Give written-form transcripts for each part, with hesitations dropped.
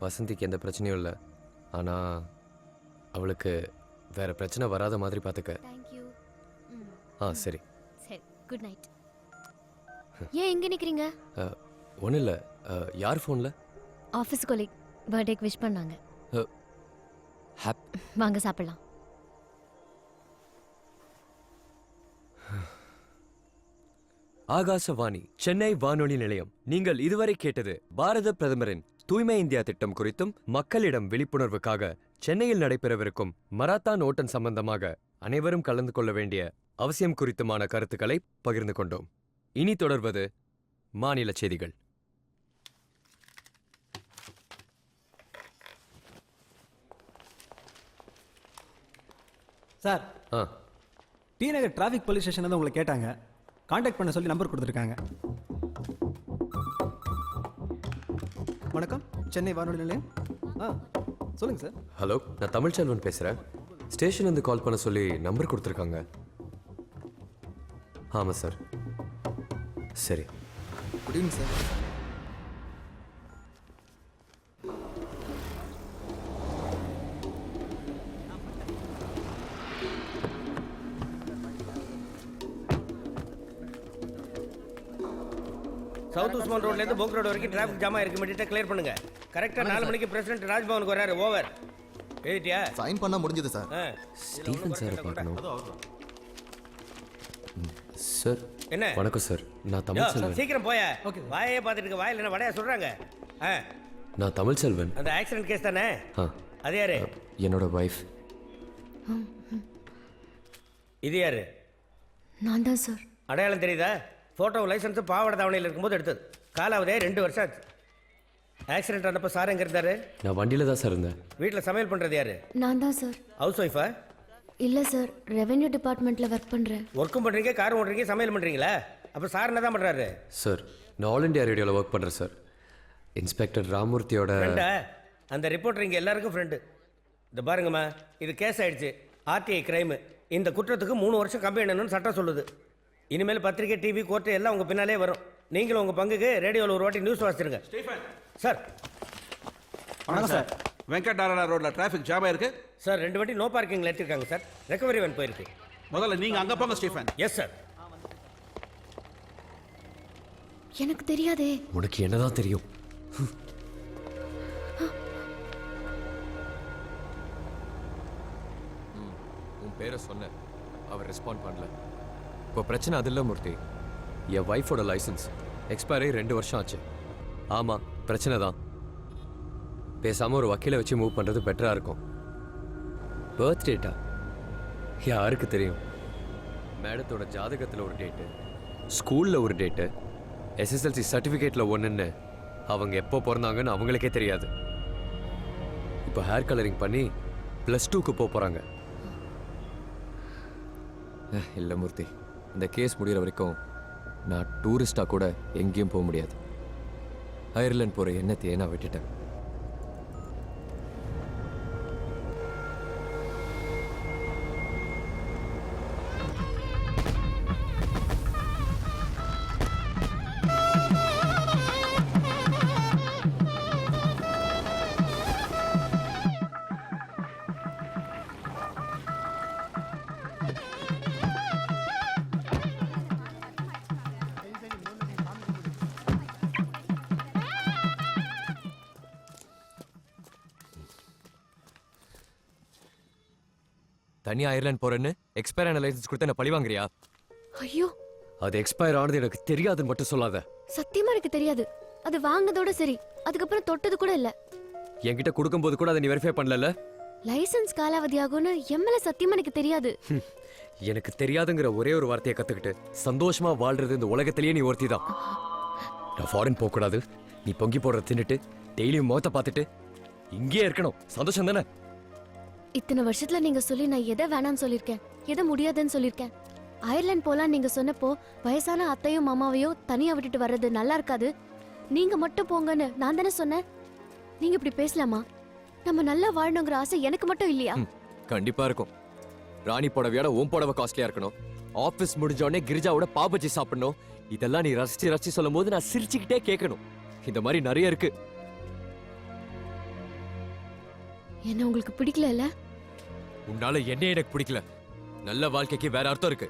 வசந்திக்கு எந்த பிரச்சனையும் இல்லை. ஆனால் அவளுக்கு வேற பிரச்சனை வராத மாதிரி பார்த்துக்க. தேங்க்யூ. சரி சரி, குட் நைட். ஏன் எங்கே நிற்கிறீங்க? ஒன்றும் இல்லை. யார் ஃபோனில்? ஆஃபீஸ் கொலீக் பர்த்டேக்கு விஷ் பண்ணாங்க. வாங்க சாப்பிடலாம். ஆகாசவாணி சென்னை வானொலி நிலையம். நீங்கள் இதுவரை கேட்டது பாரத பிரதமரின் தூய்மை இந்தியா திட்டம் குறித்தும் மக்களிடம் விழிப்புணர்வுக்காக சென்னையில் நடைபெறவிருக்கும் மராத்தான் ஓட்டம் சம்பந்தமாக அனைவரும் கலந்து கொள்ள வேண்டிய அவசியம் குறித்துமான கருத்துக்களை பகிர்ந்து கொண்டோம். இனி தொடர்வது மாநில செய்திகள். சார், டி நகர் டிராஃபிக் போலீஸ் ஸ்டேஷன் வந்து உங்களை கேட்டாங்க. கான்டாக்ட் பண்ண சொல்லி நம்பர் கொடுத்துருக்காங்க. வணக்கம், சென்னை வானொலி நிலையம். சொல்லுங்கள் சார். ஹலோ, நான் தமிழ்ச்செல்வன் பேசுகிறேன். ஸ்டேஷன்லேருந்து கால் பண்ண சொல்லி நம்பர் கொடுத்துருக்காங்க. ஆமாம் சார். சரி, good evening sir. South Usman ரோட்லேருந்து போக் ரோடு வரைக்கும் டிராஃபிக் ஜாமா இருக்கு. இமிடியேட்டாக கிளியர் பண்ணுங்க. கரெக்டாக 4 மணிக்கு பிரசிடென்ட் ராஜ்பவனுக்கு வராரு. ஓவர். எழுதிட்டியா? சைன் பண்ணா முடிஞ்சது சார். ஸ்டீஃபன் சார் பார்க்கணும். சார் என்ன? வணக்கம் சார், நான் தமிழ்ச்செல்வன். சீக்கிரம் போய. வாயே பார்த்துட்டு இருக்க. வாயில் என்ன வடையா சொல்றாங்க? நான் தமிழ்ச்செல்வன். அந்த ஆக்சிடென்ட் கேஸ் தானே? அது யாரு? என்னோட வைஃப். இது யாரு? நான் தான் சார். அடையாளம் தெரியுதா? ஃபோட்டோ லைசன்ஸ் பாவாடை தாவணையில் இருக்கும்போது எடுத்தது. காலாவதே 2 வருஷம் ஆச்சு. ஆக்சிடென்ட் ஆனப்போ சார் எங்கே இருந்தாரு? நான் வண்டியில் தான் சார் இருந்தேன். வீட்டில் சமையல் பண்ணுறது யாரு? நான் தான் சார். ஹவுஸ் ஒய்ஃபா? இல்லை சார், ரெவென்யூ டிபார்ட்மெண்ட்டில் ஒர்க் பண்ணுறேன். ஒர்க்கும் பண்ணுறீங்க, காரும் ஓட்டுறீங்க, சமையல் பண்ணுறீங்களா? அப்போ சார் என்ன தான் பண்ணுறாரு? சார், நான் ஆல் இண்டியா ரேடியோவில் ஒர்க் பண்ணுறேன் சார். இன்ஸ்பெக்டர் ராமூர்த்தியோட அந்த ரிப்போர்ட்டர் இங்கே எல்லாருக்கும் ஃப்ரெண்டு. இந்த பாருங்கம்மா, இது கேஸ் ஆயிடுச்சு. RTI crime. இந்த குற்றத்துக்கு 3 வருஷம் கம்பெனி சட்டம் சொல்லுது. இனிமேல் பத்திரிகை, டிவி, கோர்ட்டு எல்லாம் உங்கள் பின்னாலே வரும். நீங்களும் உங்கள் பங்குக்கு ரேடியோவில் ஒரு வாட்டி நியூஸ் வாசிச்சிருங்க. சார். வணக்கம் சார். வெங்கடாரா ரோட்ல டிராஃபிக் ஜாம் ஆயிருக்கு சார். 2 வாட்டி நோ பார்க்கிங்ல எடுத்திருக்காங்க சார். ரெக்கவரி வேன் போயிருக்கு. முதல்ல நீங்க அங்க போங்க ஸ்டீஃபன். Yes sir. எனக்கு தெரியாதே. உனக்கு என்னதான் தெரியும்? உன் பேரை சொன்ன, அவர் ரெஸ்பாண்ட் பண்ணல. இப்போ பிரச்சனை அது இல்லை மூர்த்தி. என் ஒய்ஃபோட லைசன்ஸ் எக்ஸ்பயர் ஆகி 2 வருஷம் ஆச்சு. ஆமாம், பிரச்சனை தான். பேசாமல் ஒரு வக்கீலை வச்சு மூவ் பண்ணுறது பெட்டராக இருக்கும். பர்த் டேட்டா யாருக்கு தெரியும்? மேடத்தோட ஜாதகத்தில் ஒரு டேட்டு, ஸ்கூலில் ஒரு டேட்டு, எஸ்எஸ்எல்சி சர்டிஃபிகேட்டில் ஒன்றுன்னு அவங்க எப்போ பிறந்தாங்கன்னு அவங்களுக்கே தெரியாது. இப்போ ஹேர் கலரிங் பண்ணி +2க்கு போகிறாங்க. இல்லை மூர்த்தி, இந்த கேஸ் முடிகிற வரைக்கும் நான் டூரிஸ்டாக கூட எங்கேயும் போக முடியாது. அயர்லாந்து போகிற எண்ணத்தையே நான் விட்டுட்டேன். தனியா அயர்லாந்து போறேன்னு எக்ஸ்பயர் ஆன லைசன்ஸ் கொடுத்து என்ன பழி வாங்குறியா? ஐயோ, அது எக்ஸ்பயர் ஆனது எனக்கு தெரியாதுன்னு மட்டும் சொல்லாத. சத்தியமா எனக்கு தெரியாது. அது வாங்கினதோட சரி, அதுக்கப்புறம் தொட்டது கூட இல்ல. என்கிட்ட கொடுக்கும்போது கூட அதை நீ வெரிஃபை பண்ணல. லைசன்ஸ் காலாவதி ஆகும்னு எம்எல்ஏ சத்தியமா எனக்கு தெரியாது. எனக்கு தெரியாதுங்கிற ஒரே ஒரு வார்த்தையை கத்துக்கிட்டு சந்தோஷமா வாழ்றது இந்த உலகத்திலேயே நீ ஒருத்தி தான். நான் ஃபாரின் போக கூடாது, நீ பொங்கி போடுற தின்னுட்டு டெய்லியும் முகத்தை பார்த்துட்டு இங்கேயே இருக்கணும். சந்தோஷம் தானே? இத்தனை வருஷத்துல நீங்க சொல்லி நான் எதை வேணாம்னு சொல்லிருக்கேன், எதை முடியாதுன்னு சொல்லிருக்கேன். அயர்லாந்து போலாம் நீங்க சொன்னப்போ வயசான அத்தையும் மாமாவையும் தனியா விட்டுட்டு வர்றது நல்லா இருக்காது, நீங்க மட்டும் போங்கன்னு நான் தானே சொன்னேன். நீங்க இப்படி பேசலாமா? நம்ம நல்லா வாழணுங்கிற ஆசை எனக்கு மட்டும் இல்லையா? கண்டிப்பா இருக்கும். ராணி புடவையோட ஓம் புடவை காஸ்ட்லியா இருக்கணும், ஆபீஸ் முடிஞ்ச உடனே கிரிஜாவோட பாபஜி சாப்பிடணும், இதெல்லாம் நீ ரசிச்சு ரசிச்சு சொல்லும் போது நான் சிரிச்சுக்கிட்டே கேட்கணும். இந்த மாதிரி நிறைய இருக்கு. என்ன உங்களுக்கு பிடிக்கல? உன்னால என்ன எனக்கு பிடிக்கல. நல்ல வாழ்க்கைக்கு வேற அர்த்தம் இருக்கு.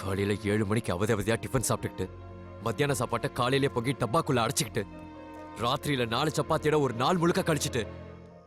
காலையில 7 மணிக்கு அவதியா டிஃபன் சாப்பிட்டுக்கிட்டு, மத்தியான சாப்பாட்டை காலையிலே பொங்கி டப்பாக்குள்ள அடைச்சிக்கிட்டு, ராத்திரியில 4 சப்பாத்தியோட ஒரு நாள் முழுக்க கழிச்சிட்டு,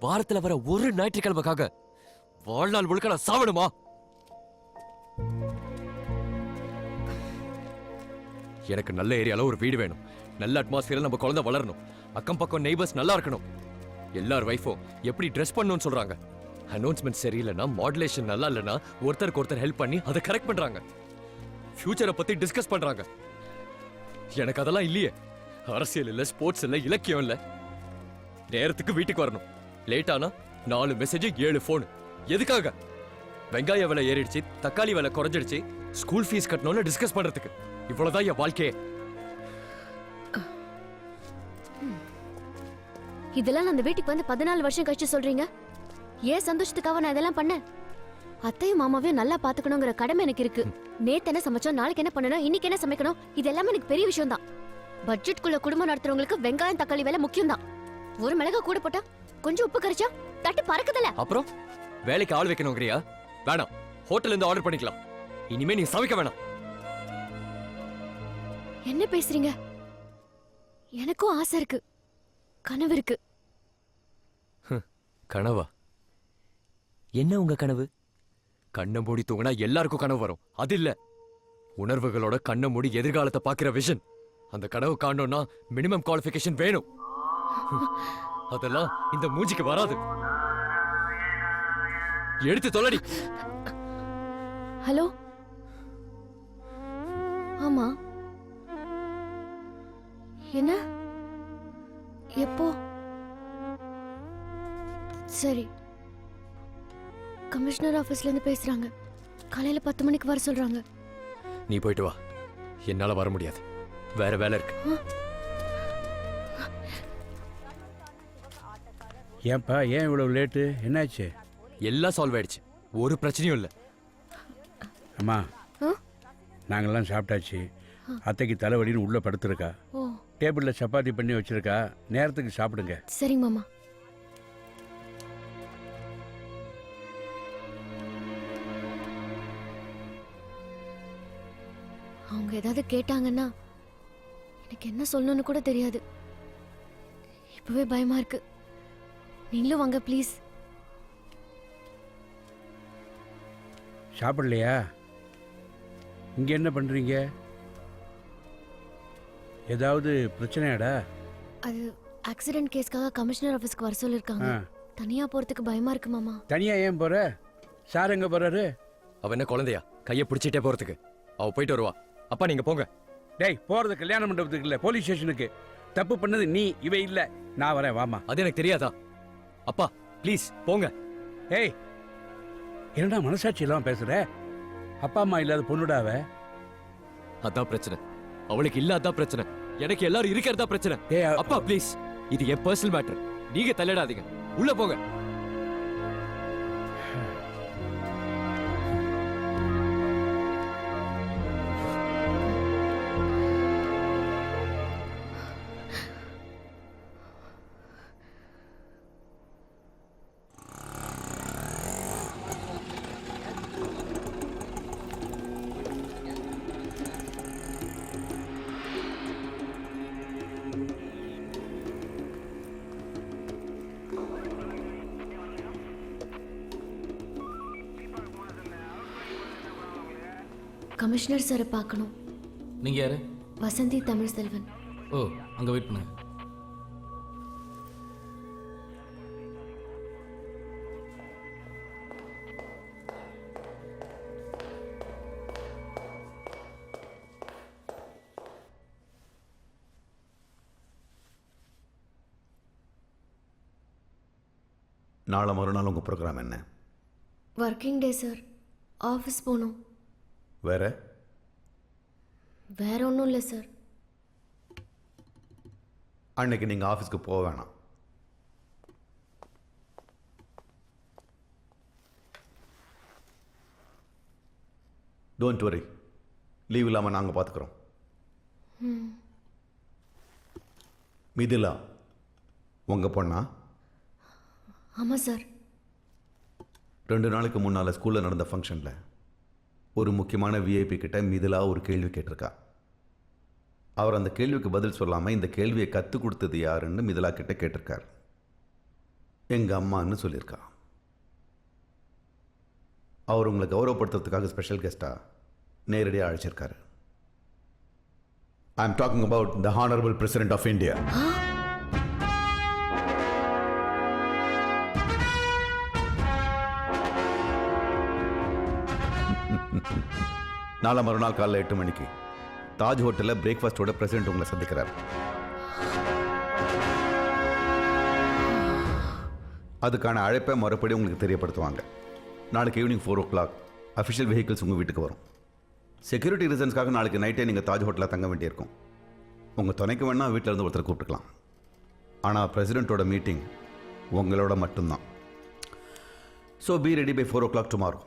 வாரத்துல வர ஒரு ஞாயிற்றுக்கிழமைக்காக வாழ்நாள் முழுக்க நான் சாவணுமா? எனக்கு நல்ல ஏரியால ஒரு வீடு வேணும். நல்ல அட்மாஸ்பியர்ல நம்ம குழந்தை வளரணும். அக்கம் பக்கம் நெய்பர்ஸ் நல்லா இருக்கணும். எல்லார் வைஃபும் எப்படி ட்ரெஸ் பண்ணணும்னு சொல்றாங்க. அனௌன்ஸ்மெண்ட் சரியில்லைன்னா, மாடுலேஷன் நல்லா இல்லைன்னா ஒருத்தருக்கு ஒருத்தர் ஹெல்ப் பண்ணி அதை கரெக்ட் பண்றாங்க. ஃபியூச்சரை பத்தி டிஸ்கஸ் பண்றாங்க. எனக்கு அதெல்லாம் இல்லையே. அரசியல் இல்ல, ஸ்போர்ட்ஸ் இல்ல, இலக்கியம் இல்ல. நேரத்துக்கு வீட்டுக்கு வரணும். லேட் ஆனா 4 மெசேஜ் 7 போன். எதுக்காக? வெங்காய விலை ஏறிடுச்சு, தக்காளி விலை குறைஞ்சிடுச்சு, ஸ்கூல் ஃபீஸ் கட்டணும்னு டிஸ்கஸ் பண்றதுக்கு. இவ்வளவுதான் என் வாழ்க்கையே. இதெல்லாம் நான் அந்த வீட்டுக்கு வந்து 14 வருஷம் கழிச்சு சொல்றீங்க. ஏன் சந்தோஷத்துக்காக நான் இதெல்லாம் பண்ணேன்? அத்தையும் மாமாவையும் நல்லா பாத்துக்கணுங்கிற கடமை எனக்கு இருக்கு. நேத்து என்ன சமைச்சோம், நாளைக்கு என்ன பண்ணணும், இன்னைக்கு என்ன சமைக்கணும், இது எல்லாமே எனக்கு பெரிய விஷயம் தான். பட்ஜெட்குள்ள குடும்பம் நடத்துறவங்களுக்கு வெங்காயம் தக்காளி விலை முக்கியம் தான். ஒரு மிளகா கூட போட்டா, கொஞ்சம் உப்பு கரைச்சா தட்டு பறக்குதல. அப்புறம் வேலைக்கு ஆள் வைக்கணுங்கிறியா? வேணாம், ஹோட்டல்ல இருந்து ஆர்டர் பண்ணிக்கலாம். இனிமே நீ சமைக்க வேணாம். என்ன பேசுறீங்க? எனக்கும் ஆசை இருக்கு, கனவு இருக்கு. கனவா? என்ன உங்க கனவு? கண்ணை மூடி தூங்கினா எல்லாருக்கும் கனவு வரும். அது இல்ல, உணர்வுகளோட கண்ணை மூடி எதிர்காலத்தை பாக்குற விஷன். அந்த கனவு காணணும்னா மினிமம் குவாலிஃபிகேஷன் வேணும். அதெல்லாம் இந்த மூஞ்சிக்கு வராது. எடுத்து தொலைடி. ஹலோ, ஆமா, என்ன, எப்போ? சரி, கமிஷனர் ஆபீஸ்ல இருந்து பேசுறாங்க. காலையில 10 மணிக்கு வர சொல்றாங்க. நீ போயிட்டு வா. என்னால வர முடியாது, வேற வேலை இருக்கு. ஏன்பா, ஏன் இவ்வளவு லேட்டு? என்னாச்சு? எல்லாம் சால்வ் ஆயிடுச்சு, ஒரு பிரச்சனையும் இல்ல. அம்மா, ஆ? நாங்கெல்லாம் சாப்பிட்டாச்சு. அத்தைக்கு தலைவலின்னு உள்ள படுத்திருக்கா. ஓ, டேபிள்ல சப்பாத்தி பண்ணி வச்சிருக்கா. நேரத்துக்கு சாப்பிடுங்க. சரிங்க மாமா. அவங்க ஏதாவது கேட்டாங்கன்னா எனக்கு என்ன சொல்லணும்னு கூட தெரியாது. இப்பவே பயமா இருக்கு. நீங்களும் வாங்க ப்ளீஸ். சாப்பிடலையா? இங்க என்ன பண்றீங்க? ஏதாவது பிரச்சனையாடா? அது ஆக்சிடென்ட் கேஸ்க்காக கமிஷனர் ஆபீஸ்க்கு வர சொல்லிருக்காங்க. ஆ. தனியா போறதுக்கு பயமா இருக்கு மாமா. தனியா ஏன் போற? சார் எங்க போறாரு? அவ என்ன குழந்தையா கையை பிடிச்சிட்டே போறதுக்கு? அவ போயிட்டு வருவா. அப்பா நீங்க போங்க. டேய், போறது கல்யாண மண்டபத்துக்கு இல்ல, போலீஸ் ஸ்டேஷனுக்கு. தப்பு பண்ணது நீ, இவ இல்ல. நான் வரேன், வாமா. அது எனக்கு தெரியாதா? அப்பா ப்ளீஸ் போங்க. ஏய், என்னடா மனசாட்சி எல்லாம் பேசுற? அப்பா அம்மா இல்லாத பொண்ணுடாவ. அதான் பிரச்சனை. அவளுக்கு இல்ல, அதான் பிரச்சனை. எனக்கு எல்லாரும் இருக்கிறதா பிரச்சனை. ஏய், அப்பா ப்ளீஸ், இது என் பர்சனல் மேட்டர். நீங்க தலையிடாதீங்க. உள்ள போங்க. கமிஷனர் சாரை பார்க்கணும். நீங்க யாரு? வசந்தி தமிழ் செல்வன். ஓ, அங்க வெயிட் பண்ணுங்க. நாளை மறுநாள் உங்கள் ப்ரோக்ராம் என்ன? Working day sir. ஆஃபீஸ் போகணும். வேற? வேற ஒன்றும் இல்லை சார். அன்னைக்கு நீங்கள் ஆஃபீஸ்க்கு போக வேணாம். டோன்ட் வரி, லீவ் இல்லாமல் நாங்கள் பார்த்துக்குறோம். மிதிலா உங்கள் பொண்ணா? ஆமாம் சார். 2 நாளைக்கு முன்னால் ஸ்கூலில் நடந்த ஃபங்க்ஷனில் ஒரு முக்கியமான விஐபி கிட்ட மிதிலா ஒரு கேள்வி கேட்டிருக்கா. அவர் அந்த கேள்விக்கு பதில் சொல்லாமல் இந்த கேள்வியை கற்றுக் கொடுத்தது யாருன்னு மிதிலா கிட்ட கேட்டிருக்கார். எங்கள் அம்மான்னு சொல்லியிருக்கா. அவர் உங்களை கௌரவப்படுத்துறதுக்காக ஸ்பெஷல் கெஸ்ட்டாக நேரடியாக அழைச்சிருக்காரு. I am talking about the honourable president of India. நாளை மறுநாள் காலைல 8 மணிக்கு தாஜ் ஹோட்டலில் பிரேக்ஃபாஸ்டோட பிரசிடென்ட் உங்களை சந்திக்கிறார். அதுக்கான அழைப்பை மறுபடியும் உங்களுக்கு தெரியப்படுத்துவாங்க. நாளைக்கு ஈவினிங் 4 o'clock அஃபிஷியல் வெஹிக்கிள்ஸ் உங்கள் வீட்டுக்கு வரும். செக்யூரிட்டி ரீசன்ஸ்க்காக நாளைக்கு நைட்டே நீங்கள் தாஜ் ஹோட்டலில் தங்க வேண்டியிருக்கும். உங்கள் துணைக்கு வேணால் வீட்டில் இருந்து ஒருத்தர் கூப்பிட்டுக்கலாம். ஆனால் பிரசிடென்ட்டோட மீட்டிங் உங்களோட மட்டும்தான். So be ready by 4 o'clock tomorrow.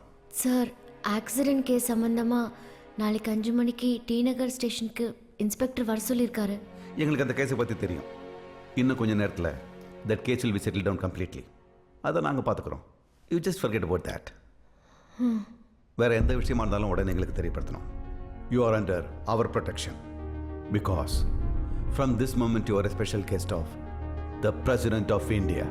Sir, accident case சம்மந்தமாக நாளைக்கு 5 மணிக்கு டி நகர் ஸ்டேஷனுக்கு இன்ஸ்பெக்டர் வர சொல்லியிருக்காரு. எங்களுக்கு அந்த கேஸை பற்றி தெரியும். இன்னும் கொஞ்சம் நேரத்தில் that case will be settle down completely. அதை நாங்கள் பார்த்துக்குறோம். You just forget about that. வேறு எந்த விஷயமா இருந்தாலும் உடனே எங்களுக்கு தெரியப்படுத்தணும். You are under our protection because from this moment you are a special guest of the president of India.